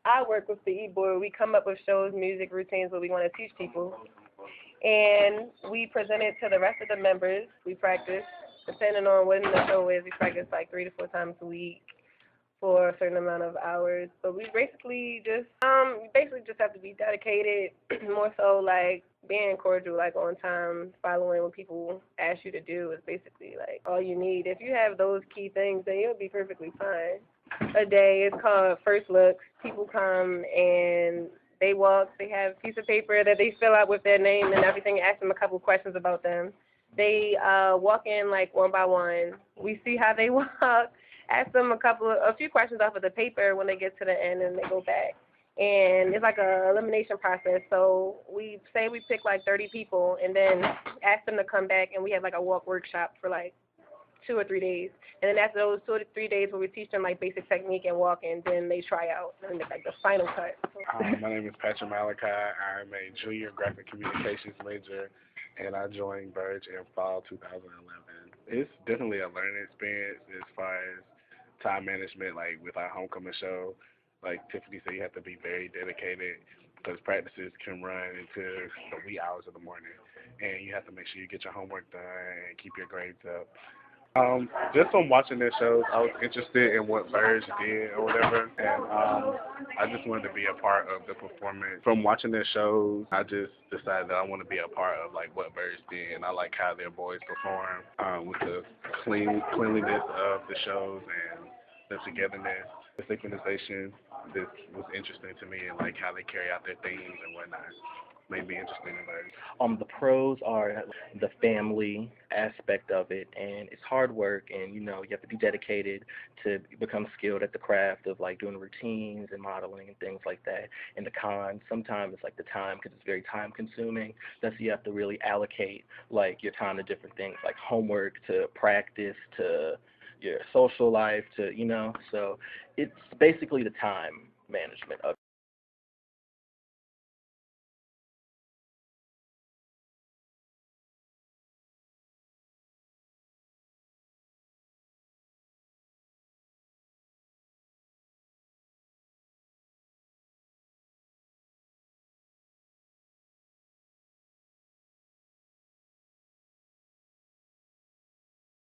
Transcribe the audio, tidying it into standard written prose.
I work with the e-board. We come up with shows, music, routines, what we want to teach people. And we present it to the rest of the members. We practice, depending on when the show is. We practice like 3 to 4 times a week for a certain amount of hours. But we basically just have to be dedicated, more so like being cordial, like on time, following what people ask you to do is basically like all you need. If you have those key things, then you'll be perfectly fine. A day is called First Looks. People come and they walk. They have a piece of paper that they fill out with their name and everything. Ask them a couple questions about them. They walk in like one by one. We see how they walk. Ask them a few questions off of the paper when they get to the end, and they go back. And it's like a elimination process. So we say we pick like 30 people, and then ask them to come back, and we have like a walk workshop for like 2 or 3 days. And then after those 2 to 3 days where we teach them like basic technique and walking, then they try out and it's like the final cut. My name is Patrick Malachi. I'm a junior graphic communications major, and I joined Verge in fall 2011. It's definitely a learning experience as far as time management, like with our homecoming show. Like Tiffany said, you have to be very dedicated because practices can run into the wee hours of the morning, and you have to make sure you get your homework done and keep your grades up. Just from watching their shows, I was interested in what Verge did or whatever, and I just wanted to be a part of the performance. From watching their shows, I just decided that I want to be a part of like what Verge did, and I like how their boys perform with the cleanliness of the shows and the togetherness, the synchronization. This was interesting to me, and like how they carry out their themes and whatnot. Made me interested in Verge. The pros are the family aspect of it, and it's hard work, and you have to be dedicated to become skilled at the craft of like doing routines and modeling and things like that. And the cons, sometimes it's like the time because it's very time consuming. Thus, you have to really allocate like your time to different things, like homework to practice to your social life to so it's basically the time management of